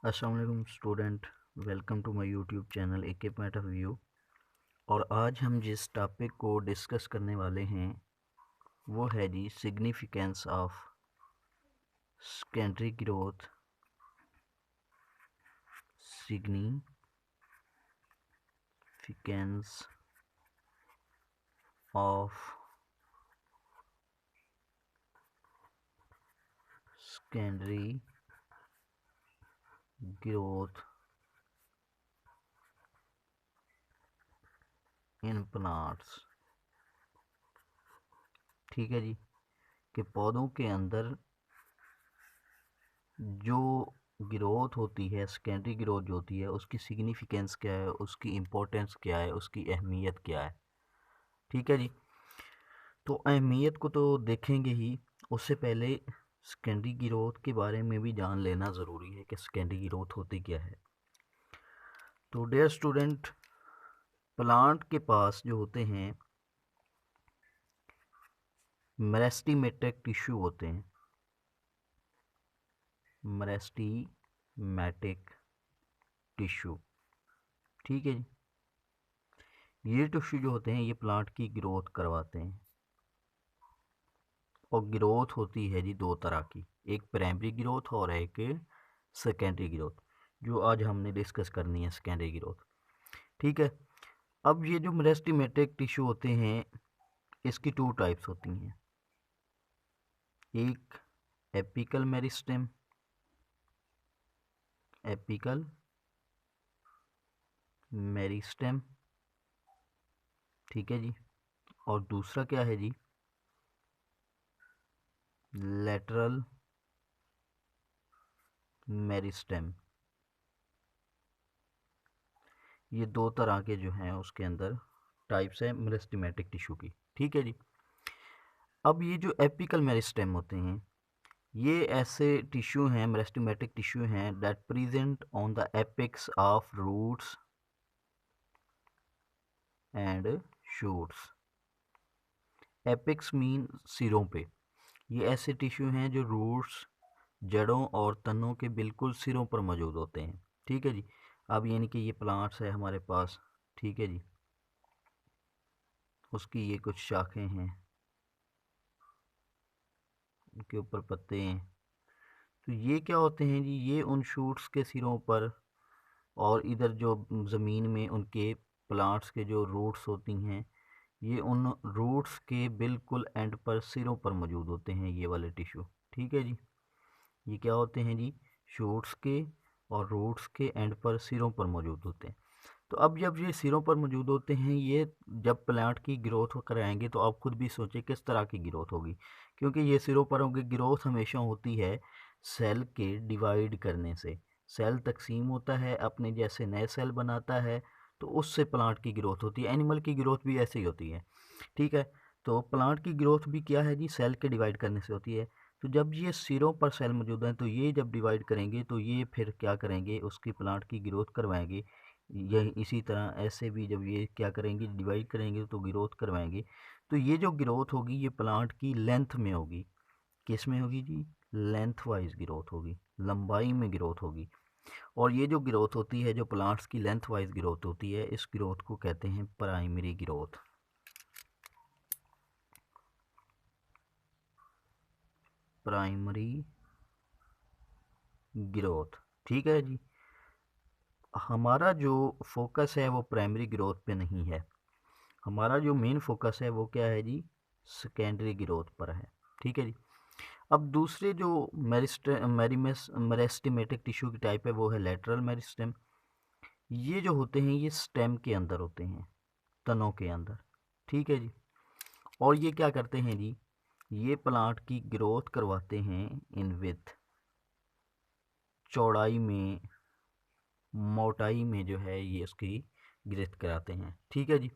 अस्सलाम वालेकुम student, welcome to my YouTube channel AK point of view. और आज हम जिस टॉपिक को डिस्कस करने वाले हैं वो है जी significance of secondary growth. Significance of secondary growth in plants. ठीक है जी, कि पौधों के अंदर जो ग्रोथ होती है, सेकेंडरी ग्रोथ जो होती है, उसकी सिग्निफिकेंस क्या है, उसकी इम्पोर्टेंस क्या है, उसकी अहमियत क्या है। ठीक है जी, तो अहमियत को तो देखेंगे ही, उससे पहले सेकेंडरी ग्रोथ के बारे में भी जान लेना ज़रूरी है कि सेकेंडरी ग्रोथ होती क्या है। तो डियर स्टूडेंट, प्लांट के पास जो होते हैं मेरिस्टेमेटिक टिश्यू होते हैं। मेरिस्टेमेटिक टिश्यू, ठीक है जी। ये टिश्यू जो होते हैं ये प्लांट की ग्रोथ करवाते हैं। और ग्रोथ होती है जी दो तरह की, एक प्राइमरी ग्रोथ और एक सेकेंडरी ग्रोथ, जो आज हमने डिस्कस करनी है सेकेंडरी ग्रोथ। ठीक है, अब ये जो मेरिस्टेमेटिक टिश्यू होते हैं इसकी टू टाइप्स होती हैं, एक एपिकल मेरिस्टेम, एपिकल मेरिस्टेम, ठीक है जी, और दूसरा क्या है जी, लेटरल मेरिस्टेम। ये दो तरह के जो हैं उसके अंदर टाइप्स हैं मेरिस्टेमेटिक टिश्यू की। ठीक है जी, अब ये जो एपिकल मेरिस्टेम होते हैं ये ऐसे टिश्यू हैं, मेरिस्टेमेटिक टिश्यू हैं that present on the apex of roots and shoots. Apex mean सिरों पे। ये ऐसे टिश्यू हैं जो रूट्स, जड़ों और तनों के बिल्कुल सिरों पर मौजूद होते हैं। ठीक है जी, अब यानी कि ये प्लांट्स है हमारे पास, ठीक है जी, उसकी ये कुछ शाखें हैं, उनके ऊपर पत्ते हैं। तो ये क्या होते हैं जी, ये उन शूट्स के सिरों पर और इधर जो ज़मीन में उनके प्लांट्स के जो रूट्स होती हैं ये उन रूट्स के बिल्कुल एंड पर सिरों पर मौजूद होते हैं ये वाले टिश्यू। ठीक है जी, ये क्या होते हैं जी, शूट्स के और रूट्स के एंड पर सिरों पर मौजूद होते हैं। तो अब जब ये सिरों पर मौजूद होते हैं, ये जब प्लांट की ग्रोथ कराएंगे तो आप खुद भी सोचें किस तरह की ग्रोथ होगी, क्योंकि ये सिरों पर होगी। ग्रोथ हमेशा होती है सेल के डिवाइड करने से। सेल तकसीम होता है, अपने जैसे नए सेल बनाता है, तो उससे प्लांट की ग्रोथ होती है। एनिमल की ग्रोथ भी ऐसे ही होती है। ठीक है, तो प्लांट की ग्रोथ भी क्या है जी, सेल के डिवाइड करने से होती है। तो जब ये सिरों पर सेल मौजूद हैं तो ये जब डिवाइड करेंगे तो ये फिर क्या करेंगे, उसकी प्लांट की ग्रोथ करवाएंगे। यही इसी तरह ऐसे भी जब ये क्या करेंगे, डिवाइड करेंगे तो ग्रोथ करवाएंगे। तो ये जो ग्रोथ होगी ये प्लांट की लेंथ में होगी। किस में होगी जी, लेंथ वाइज ग्रोथ होगी, लंबाई में ग्रोथ होगी। और ये जो ग्रोथ होती है, जो प्लांट्स की लेंथ वाइज ग्रोथ होती है, इस ग्रोथ को कहते हैं प्राइमरी ग्रोथ। प्राइमरी ग्रोथ, ठीक है जी। हमारा जो फोकस है वो प्राइमरी ग्रोथ पे नहीं है, हमारा जो मेन फोकस है वो क्या है जी, सेकेंडरी ग्रोथ पर है। ठीक है जी, अब दूसरे जो मेरिस्टेमेटिक टिश्यू की टाइप है वो है लेटरल मेरिस्टेम। ये जो होते हैं ये स्टेम के अंदर होते हैं, तनों के अंदर। ठीक है जी, और ये क्या करते हैं जी, ये प्लांट की ग्रोथ करवाते हैं इन विथ, चौड़ाई में, मोटाई में जो है ये उसकी ग्रोथ कराते हैं। ठीक है जी,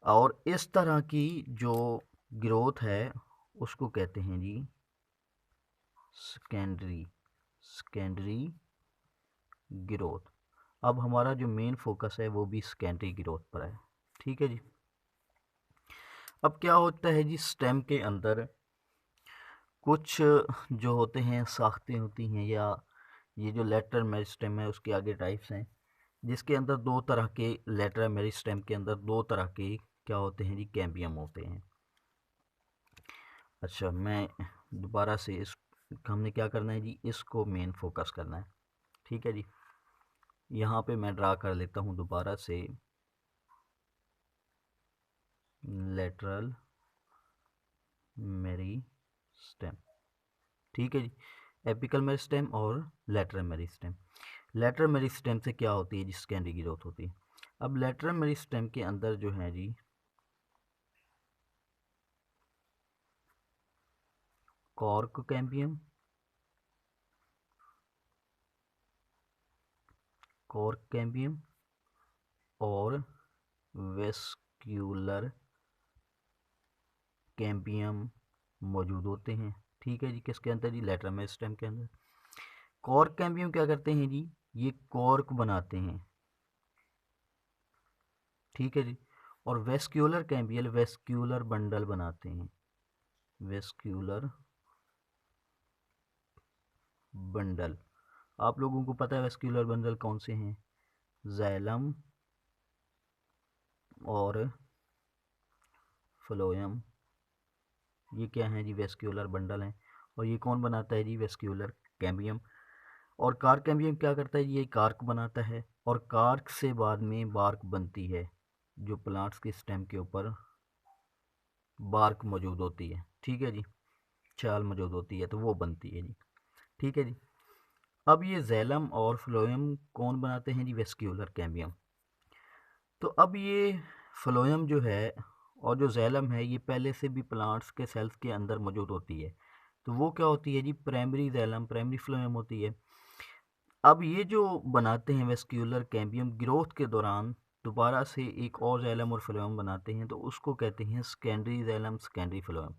और इस तरह की जो ग्रोथ है उसको कहते हैं जी सेकेंडरी सेकेंडरी ग्रोथ। अब हमारा जो मेन फोकस है वो भी सेकेंडरी ग्रोथ पर है। ठीक है जी, अब क्या होता है जी, स्टेम के अंदर कुछ जो होते हैं साख्तें होती हैं या ये जो लेटरल मेरिस्टेम है उसके आगे टाइप्स हैं, जिसके अंदर दो तरह के, लेटरल मेरिस्टेम के अंदर दो तरह के क्या होते हैं जी, कैम्बियम होते हैं। अच्छा, मैं दोबारा से इस, हमने क्या करना है जी, इसको मेन फोकस करना है। ठीक है जी, यहाँ पे मैं ड्रा कर लेता हूँ दोबारा से लेटरल मेरिस्टेम। ठीक है जी, एपिकल मेरिस्टेम और लेटरल मेरिस्टेम। लेटरल मेरिस्टेम से क्या होती है जी, सेकेंडरी ग्रोथ होती है। अब लेटरल मेरिस्टेम के अंदर जो है जी कॉर्क कैम्बियम, कॉर्क कैम्बियम और वेस्क्यूलर कैम्बियम मौजूद होते हैं। ठीक है जी, किसके अंदर जी, लेटरल मेरिस्टेम के अंदर। कॉर्क कैम्बियम क्या करते हैं जी, ये कॉर्क बनाते हैं। ठीक है जी, और वेस्क्यूलर कैम्बियल वेस्क्यूलर बंडल बनाते हैं, वेस्क्यूलर बंडल। आप लोगों को पता है वेस्क्यूलर बंडल कौन से हैं, जैलम और फ्लोएम, ये क्या है जी, वेस्क्यूलर बंडल हैं। और ये कौन बनाता है जी, वेस्क्यूलर कैम्बियम। और कार्क कैम्बियम क्या करता है जी, ये कार्क बनाता है, और कार्क से बाद में बार्क बनती है, जो प्लांट्स के स्टेम के ऊपर बार्क मौजूद होती है। ठीक है जी, छाल मौजूद होती है तो वो बनती है जी। ठीक है जी, अब ये जैलम और फ्लोएम कौन बनाते हैं जी, वेस्क्यूलर कैम्बियम। तो अब ये फ्लोएम जो है और जो जैलम है, ये पहले से भी प्लांट्स के सेल्स के अंदर मौजूद होती है। तो वो क्या होती है जी, प्राइमरी जैलम प्राइमरी फ्लोएम होती है। अब ये जो बनाते हैं वेस्क्यूलर कैम्बियम, ग्रोथ के दौरान दोबारा से एक और जैलम और फ्लोएम बनाते हैं, तो उसको कहते हैं सेकेंडरी जैलम सेकेंडरी फ्लोएम।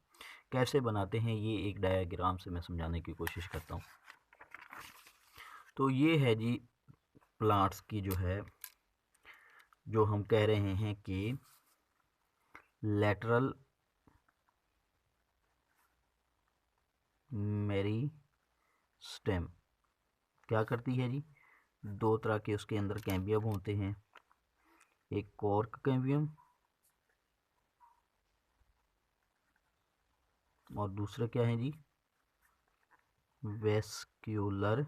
कैसे बनाते हैं ये एक डायग्राम से मैं समझाने की कोशिश करता हूँ। तो ये है जी प्लांट्स की जो है, जो हम कह रहे हैं कि लेटरल मेरिस्टेम क्या करती है जी, दो तरह के उसके अंदर कैम्बियम होते हैं, एक कॉर्क कैम्बियम और दूसरा क्या है जी, वेस्क्यूलर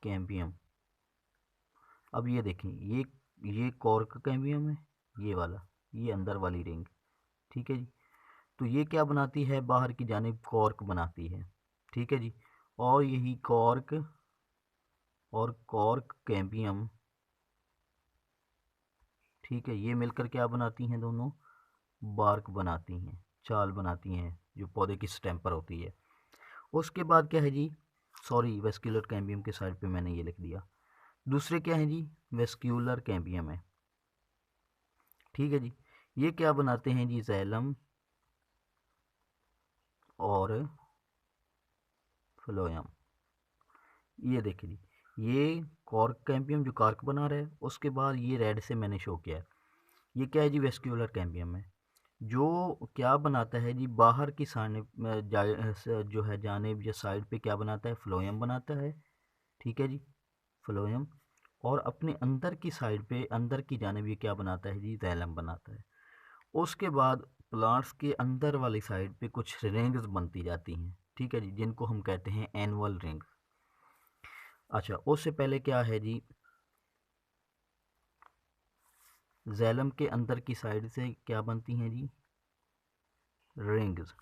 कैम्बियम। अब ये देखें, ये कॉर्क कैम्बियम है, ये वाला, ये अंदर वाली रिंग। ठीक है जी, तो ये क्या बनाती है, बाहर की जानिब कॉर्क बनाती है। ठीक है जी, और यही कॉर्क और कॉर्क कैम्बियम, ठीक है, ये मिलकर क्या बनाती हैं, दोनों बार्क बनाती हैं, छाल बनाती हैं, जो पौधे की स्टेम पर होती है। उसके बाद क्या है जी, सॉरी वेस्क्यूलर कैम्बियम के साइड पे मैंने ये लिख दिया। दूसरे क्या है जी, वेस्क्यूलर कैम्बियम है। ठीक है जी, ये क्या बनाते हैं जी, जैलम और फ्लोएम। ये देखिए जी, ये कॉर्क कैम्बियम जो कार्क बना रहा है, उसके बाद ये रेड से मैंने शो किया है, ये क्या है जी, वेस्क्यूलर कैम्बियम है, जो क्या बनाता है जी, बाहर की सानिब जो है जानिब या साइड पे क्या बनाता है, फ्लोएम बनाता है। ठीक है जी, फ्लोएम। और अपने अंदर की साइड पे, अंदर की जानिब ये क्या बनाता है जी, जैलम बनाता है। उसके बाद प्लांट्स के अंदर वाली साइड पे कुछ रिंग्स बनती जाती हैं। ठीक है जी, जिनको हम कहते हैं एनुअल रिंग्स। अच्छा, उससे पहले क्या है जी, जैलम के अंदर की साइड से क्या बनती हैं जी, रिंग्स,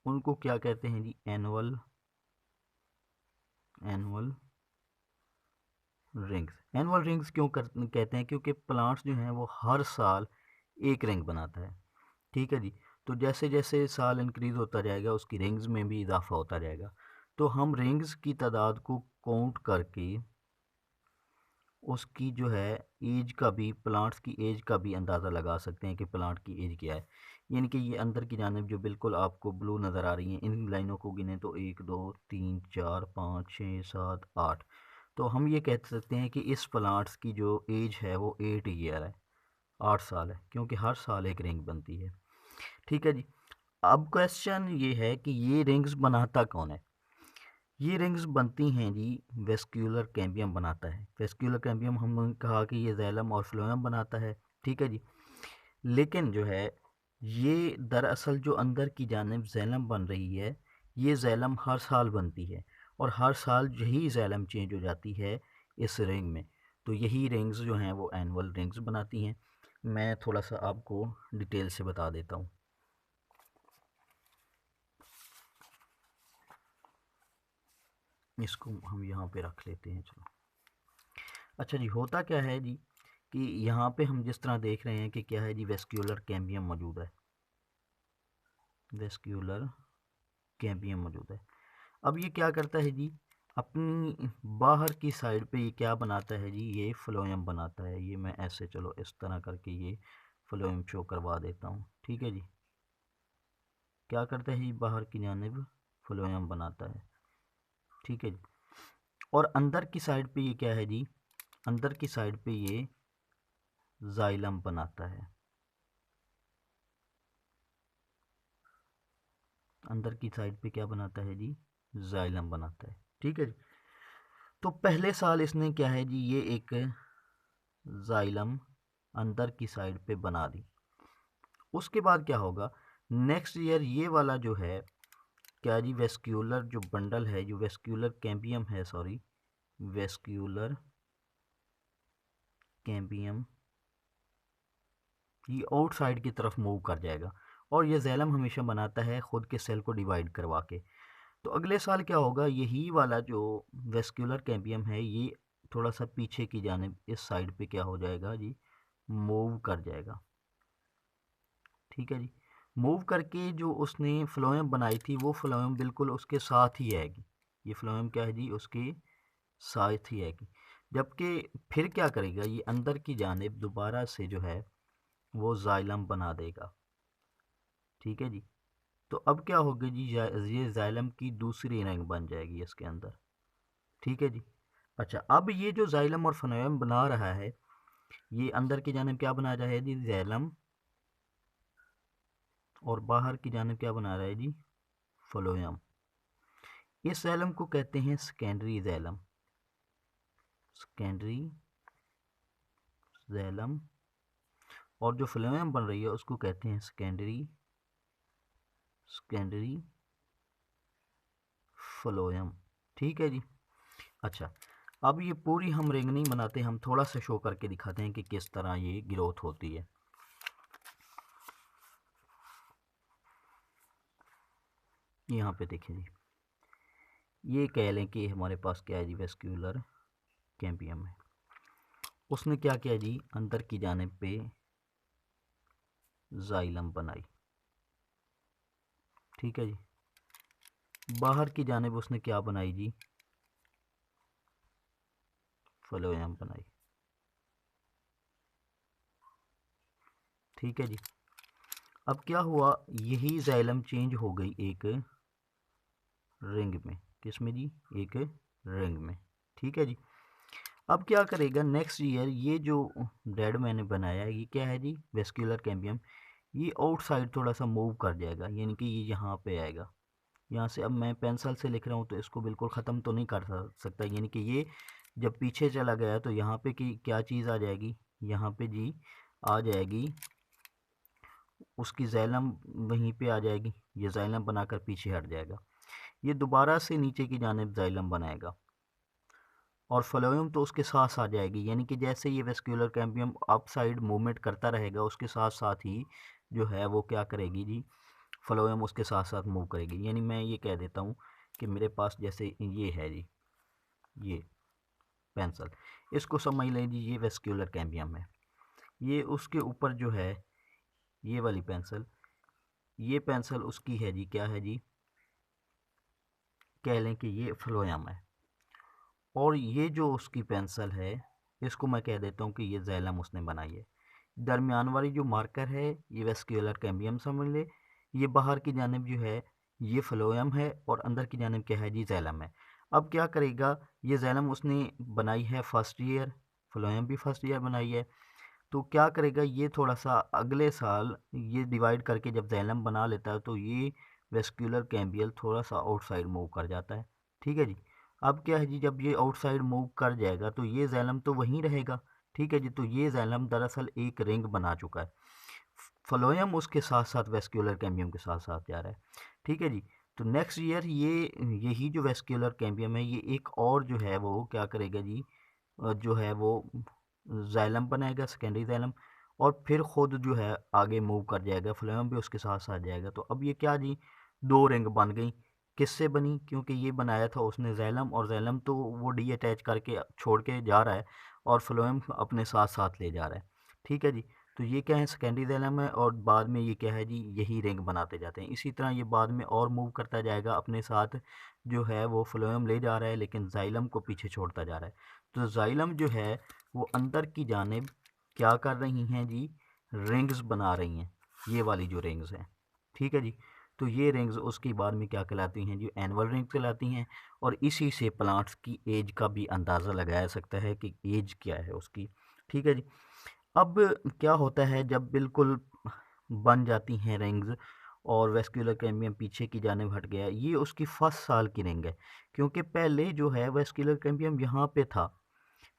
उनको क्या कहते हैं जी, annual annual rings. Annual rings क्यों कहते हैं, क्योंकि प्लांट्स जो हैं वो हर साल एक रिंग बनाता है। ठीक है जी, तो जैसे जैसे साल इंक्रीज होता जाएगा, उसकी रिंग्स में भी इजाफा होता जाएगा। तो हम रिंग्स की तादाद को काउंट करके उसकी जो है एज का भी, प्लांट्स की एज का भी अंदाज़ा लगा सकते हैं कि प्लांट की एज क्या है। यानी कि ये अंदर की जानिब जो बिल्कुल आपको ब्लू नज़र आ रही हैं, इन लाइनों को गिने तो 1 2 3 4 5 6 7 8, तो हम ये कह सकते हैं कि इस प्लांट्स की जो एज है वो 8 ईयर है, 8 साल है, क्योंकि हर साल एक रिंग बनती है। ठीक है जी, अब क्वेश्चन ये है कि ये रिंग्स बनाता कौन है। ये रिंग्स बनती हैं जी, वेस्क्यूलर कैम्बियम बनाता है। वेस्क्यूलर कैम्बियम हमने कहा कि ये ज़ैलम और फ्लोएम बनाता है, ठीक है जी। लेकिन जो है ये दरअसल जो अंदर की जानिब ज़ैलम बन रही है, ये ज़ैलम हर साल बनती है और हर साल यही ज़ैलम चेंज हो जाती है इस रिंग में। तो यही रिंग्स जो हैं वो एनुअल रिंग्स बनाती हैं। मैं थोड़ा सा आपको डिटेल से बता देता हूँ। इसको हम यहाँ पे रख लेते हैं, चलो। अच्छा जी, होता क्या है जी कि यहाँ पे हम जिस तरह देख रहे हैं कि क्या है जी, वेस्क्यूलर कैम्बियम मौजूद है, वेस्क्यूलर कैम्बियम मौजूद है। अब ये क्या करता है जी, अपनी बाहर की साइड पे ये क्या बनाता है जी, ये फ्लोएम बनाता है। ये मैं ऐसे चलो इस तरह करके ये फ्लोएम शो करवा देता हूँ, ठीक है जी। क्या करता है जी, बाहर की जानिब फ्लोएम बनाता है, ठीक है जी। और अंदर की साइड पे ये क्या है जी, अंदर की साइड पे ये जाइलम बनाता है, अंदर की साइड पे क्या बनाता है जी, जाइलम बनाता है, ठीक है जी। तो पहले साल इसने क्या है जी, ये एक जाइलम अंदर की साइड पे बना दी। उसके बाद क्या होगा, नेक्स्ट ईयर ये वाला जो है क्या जी, वेस्क्यूलर जो बंडल है, जो वेस्क्यूलर कैम्बियम है, सॉरी, वेस्क्यूलर कैम्बियम, ये आउटसाइड की तरफ मूव कर जाएगा। और ये जैलम हमेशा बनाता है खुद के सेल को डिवाइड करवा के। तो अगले साल क्या होगा, यही वाला जो वेस्क्यूलर कैम्बियम है ये थोड़ा सा पीछे की जानिब इस साइड पे क्या हो जाएगा जी, मूव कर जाएगा, ठीक है जी। मूव करके जो उसने फ्लोएम बनाई थी वो फ्लोएम बिल्कुल उसके साथ ही आएगी। ये फ्लोएम क्या है जी, उसके साथ ही आएगी। जबकि फिर क्या करेगा, ये अंदर की जानिब दोबारा से जो है वो जाइलम बना देगा, ठीक है जी। तो अब क्या होगा जी, ये जाइलम की दूसरी रंग बन जाएगी इसके अंदर, ठीक है जी। अच्छा, अब ये जो जाइलम और फ्लोएम बना रहा है, ये अंदर की जानिब क्या बना रहा है जी, जाइलम, और बाहर की जानिब क्या बना रहा है जी, फ्लोएम। इस जाइलम को कहते हैं सेकेंडरी जाइलम, सेकेंडरी जाइलम। और जो फ्लोएम बन रही है उसको कहते हैं सेकेंडरी, सेकेंडरी फ्लोएम, ठीक है जी। अच्छा, अब ये पूरी हम रिंग नहीं बनाते, हम थोड़ा सा शो करके दिखाते हैं कि किस तरह ये ग्रोथ होती है। यहाँ पे देखें जी, ये कह लें कि हमारे पास क्या है जी, वेस्क्यूलर कैम्बियम है। उसने क्या किया जी, अंदर की जानिब पे जाइलम बनाई, ठीक है जी। बाहर की जानिब उसने क्या बनाई जी, फ्लोएम बनाई, ठीक है जी। अब क्या हुआ, यही जाइलम चेंज हो गई एक रिंग में, किस में जी, एक रिंग में, ठीक है जी। अब क्या करेगा नेक्स्ट ईयर, ये जो डेड मैंने बनाया है ये क्या है जी, वेस्क्यूलर कैम्बियम, ये आउटसाइड थोड़ा सा मूव कर जाएगा, यानी कि ये यहाँ पे आएगा। यहाँ से अब मैं पेंसिल से लिख रहा हूँ तो इसको बिल्कुल ख़त्म तो नहीं कर सकता, यानी कि ये जब पीछे चला गया तो यहाँ पे की क्या चीज़ आ जाएगी, यहाँ पे जी आ जाएगी उसकी जैलम, वहीं पे आ जाएगी, ये जैलम बनाकर पीछे हट जाएगा। ये दोबारा से नीचे की जानिब जाइलम बनाएगा और फ्लोएम तो उसके साथ साथ जाएगी, यानी कि जैसे ये vascular cambium up side movement करता रहेगा उसके साथ साथ ही जो है वो क्या करेगी जी, फ्लोएम उसके साथ साथ मूव करेगी। यानी मैं ये कह देता हूँ कि मेरे पास जैसे ये है जी, ये पेंसिल, इसको समझ लें जी ये वेस्क्यूलर कैम्बियम है। ये उसके ऊपर जो है ये वाली पेंसिल, ये पेंसिल उसकी है जी, क्या है जी, कह लें कि ये फ्लोएम है। और ये जो उसकी पेंसिल है इसको मैं कह देता हूँ कि ये जैलम उसने बनाई है। दरमियान वाली जो मार्कर है ये वेस्क्यूलर कैम्बियम समझ ले, ये बाहर की जानिब जो है ये फ्लोएम है और अंदर की जानिब क्या है जी, जैलम है। अब क्या करेगा, ये जैलम उसने बनाई है फर्स्ट ईयर, फ्लोएम भी फर्स्ट ईयर बनाई है। तो क्या करेगा, ये थोड़ा सा अगले साल ये डिवाइड करके जब जैलम बना लेता है तो ये वेस्क्यूलर कैम्बियल थोड़ा सा आउटसाइड मूव कर जाता है, ठीक है जी। अब क्या है जी, जब ये आउटसाइड मूव कर जाएगा तो ये जाइलम तो वहीं रहेगा। ठीक है जी, तो ये जाइलम दरअसल एक रिंग बना चुका है। फ्लोएम उसके साथ साथ वेस्क्यूलर कैम्बियम के साथ साथ जा रहा है। ठीक है जी। तो नेक्स्ट ईयर ये यही जो वेस्क्यूलर कैम्बियम है ये एक और जो है वो क्या करेगा जी, जो है वो जाइलम बनाएगा, सेकेंडरी जाइलम, और फिर खुद जो है आगे मूव कर जाएगा, फ्लोएम भी उसके साथ साथ जाएगा। तो अब ये क्या जी, दो रिंग बन गई। किससे बनी? क्योंकि ये बनाया था उसने जाइलम, और जाइलम तो वो डी अटैच करके छोड़ के जा रहा है और फ्लोएम अपने साथ साथ ले जा रहा है। ठीक है जी। तो ये क्या है, सेकेंडरी जाइलम है, और बाद में ये क्या है जी, यही रिंग बनाते जाते हैं। इसी तरह ये बाद में और मूव करता जाएगा अपने साथ, जो है वो फ्लोएम ले जा रहा है लेकिन जाइलम को पीछे छोड़ता जा रहा है। तो जाइलम जो है वो अंदर की जानिब क्या कर रही हैं जी, रिंग्स बना रही हैं, ये वाली जो रिंग्स हैं। ठीक है जी। तो ये रिंग्स उसकी बाद में क्या कहलाती हैं जी, एनुअल रिंग्स कहलाती हैं। और इसी से प्लांट्स की एज का भी अंदाज़ा लगाया सकता है कि एज क्या है उसकी। ठीक है जी। अब क्या होता है जब बिल्कुल बन जाती हैं रिंग्स और वेस्क्यूलर कैम्बियम पीछे की जानिब हट गया, ये उसकी फर्स्ट साल की रिंग है। क्योंकि पहले जो है वेस्क्यूलर कैम्बियम यहाँ पे था,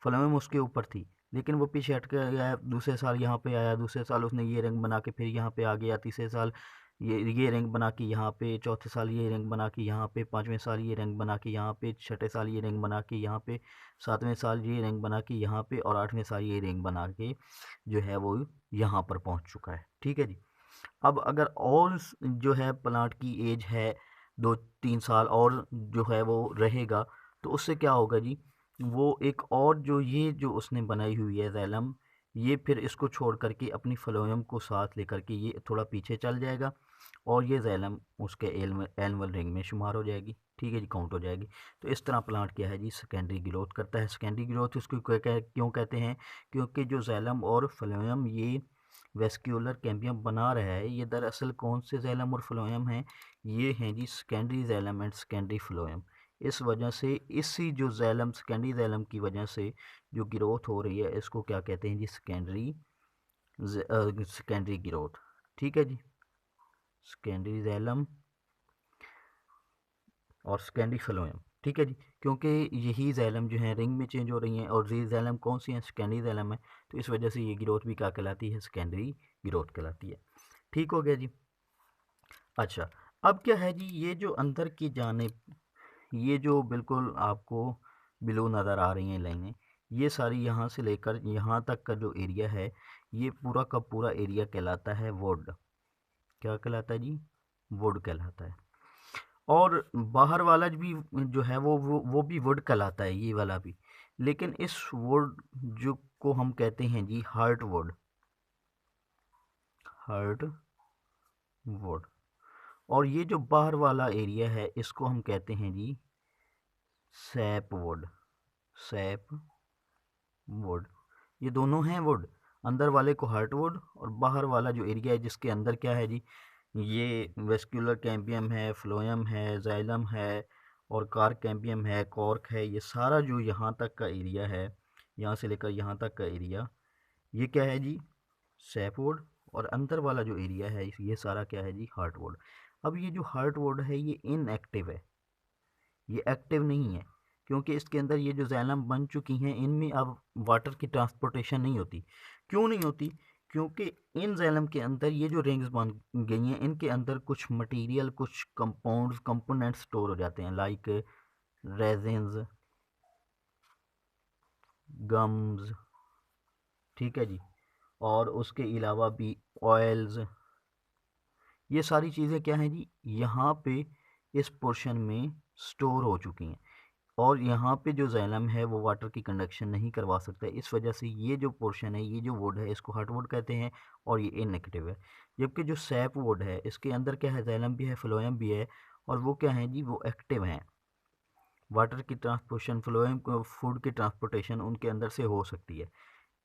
फ्लोएम उसके ऊपर थी, लेकिन वो पीछे हट कर गया। दूसरे साल यहाँ पे आया, दूसरे साल उसने ये रिंग बना के फिर यहाँ पे आ गया, तीसरे साल ये रिंग बना के यहाँ पे, चौथे साल ये रिंग बना के यहाँ पे, पाँचवें साल ये रिंग बना के यहाँ पे, छठे साल ये रिंग बना के यहाँ पे, सातवें साल ये रिंग बना के यहाँ पे, और आठवें साल ये रिंग बना के जो है वो यहाँ पर पहुँच चुका है। ठीक है जी। अब अगर और जो है प्लांट की एज है 2-3 साल और जो है वो रहेगा, तो उससे क्या होगा जी, वो एक और जो ये जो उसने बनाई हुई है जैलम, ये फिर इसको छोड़ करके अपनी फ्लोएम को साथ लेकर के ये थोड़ा पीछे चल जाएगा, और ये जैलम उसके एनुअल रिंग में शुमार हो जाएगी। ठीक है जी, काउंट हो जाएगी। तो इस तरह प्लांट क्या है जी, सेकेंडरी ग्रोथ करता है। सेकेंडरी ग्रोथ उसको क्यों कहते हैं? क्योंकि जो जैलम और फ्लोएम ये वेस्क्यूलर कैम्बियम बना रहा है, ये दरअसल कौन से जैलम और फ्लोएम हैं? ये हैं जी secondary xylem and secondary phloem. इस वजह से इसी जो जैलम सेकेंडरी जैलम की वजह से जो ग्रोथ हो रही है, इसको क्या कहते हैं जी, सेकेंडरी ग्रोथ। ठीक है जी। सेकेंडरी जैलम और सेकेंडरी फ्लोएम। ठीक है जी। क्योंकि यही जैलम जो है रिंग में चेंज हो रही हैं, और ये जैलम कौन सी हैं, सेकेंडरी जैलम है। तो इस वजह से ये ग्रोथ भी क्या कहलाती है, सेकेंडरी ग्रोथ कहलाती है। ठीक हो गया जी। अच्छा, अब क्या है जी, ये जो अंदर की जानिब ये जो बिल्कुल आपको बिलो नज़र आ रही हैं लाइनें, ये सारी यहाँ से लेकर यहाँ तक का जो एरिया है, ये पूरा का पूरा एरिया कहलाता है वुड। क्या कहलाता है जी? वुड कहलाता है। और बाहर वाला भी जो है वो भी वुड कहलाता है, ये वाला भी। लेकिन इस वुड जो को हम कहते हैं जी हार्ट वुड, हार्ट वुड। और ये जो बाहर वाला एरिया है इसको हम कहते हैं जी सैप वुड, सैप वुड। ये दोनों हैं वुड, अंदर वाले को हार्ट वुड, और बाहर वाला जो एरिया है जिसके अंदर क्या है जी, ये वेस्क्यूलर कैम्बियम है, फ्लोएम है, जाइलम है, और कार कैम्बियम है, कॉर्क है। ये सारा जो यहाँ तक का एरिया है, यहाँ से लेकर यहाँ तक का एरिया, ये क्या है जी, सैपवुड। और अंदर वाला जो एरिया है ये सारा क्या है जी, हार्टवुड। अब ये जो हार्टवुड है ये इनएक्टिव है, ये एक्टिव नहीं है, क्योंकि इसके अंदर ये जो जैलम बन चुकी हैं इनमें अब वाटर की ट्रांसपोर्टेशन नहीं होती। क्यों नहीं होती? क्योंकि इन जैलम के अंदर ये जो रिंग्स बन गई हैं इनके अंदर कुछ मटेरियल, कुछ कंपाउंड्स, कंपोनेंट्स स्टोर हो जाते हैं, लाइक रेजिन्स, गम्स। ठीक है जी। और उसके अलावा भी ऑयल्स, ये सारी चीज़ें क्या हैं जी, यहाँ पे इस पोर्शन में स्टोर हो चुकी हैं। और यहाँ पे जो जैलम है वो वाटर की कंडक्शन नहीं करवा सकता है, इस वजह से ये जो पोर्शन है, ये जो वुड है, इसको हार्टवुड कहते हैं, और ये इनएक्टिव है। जबकि जो सैप वुड है इसके अंदर क्या है, जैलम भी है, फ्लोएम भी है, और वो क्या है जी, वो एक्टिव हैं। वाटर की ट्रांसपोर्टेशन, फ्लोएम को फूड की ट्रांसपोर्टेशन उनके अंदर से हो सकती है,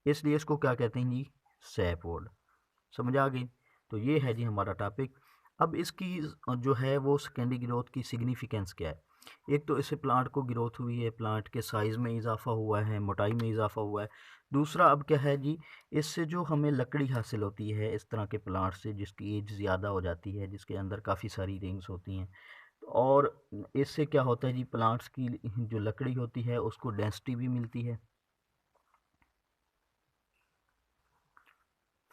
इसलिए इसको क्या कहते हैं जी, सैप वुड। समझ आ गई? तो ये है जी हमारा टॉपिक। अब इसकी जो है वो सेकेंडरी ग्रोथ की सिग्निफिकेंस क्या है? एक तो इससे प्लांट को ग्रोथ हुई है, प्लांट के साइज़ में इजाफा हुआ है, मोटाई में इजाफा हुआ है। दूसरा अब क्या है जी, इससे जो हमें लकड़ी हासिल होती है इस तरह के प्लांट से जिसकी एज ज़्यादा हो जाती है, जिसके अंदर काफ़ी सारी रिंग्स होती हैं, और इससे क्या होता है जी, प्लांट्स की जो लकड़ी होती है उसको डेंसिटी भी मिलती है,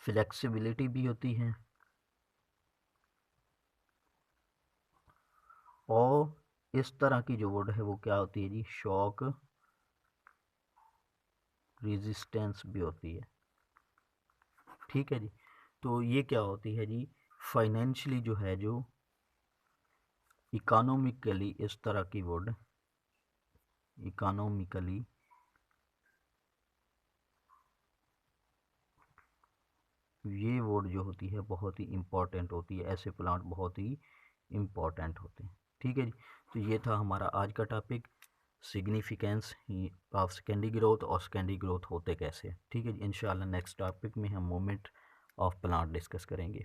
फ्लेक्सिबिलिटी भी होती है, और इस तरह की जो वुड है वो क्या होती है जी, शॉक रेजिस्टेंस भी होती है। ठीक है जी। तो ये क्या होती है जी, फाइनेंशियली जो है, जो इकोनॉमिकली इस तरह की वुड, इकोनॉमिकली ये वुड जो होती है बहुत ही इम्पॉर्टेंट होती है, ऐसे प्लांट बहुत ही इम्पॉर्टेंट होते हैं। ठीक है जी। तो ये था हमारा आज का topic, significance of secondary growth और सेकेंडरी ग्रोथ होते कैसे। ठीक है जी। इंशाल्लाह नेक्स्ट टॉपिक में हम मूवमेंट ऑफ प्लांट डिस्कस करेंगे।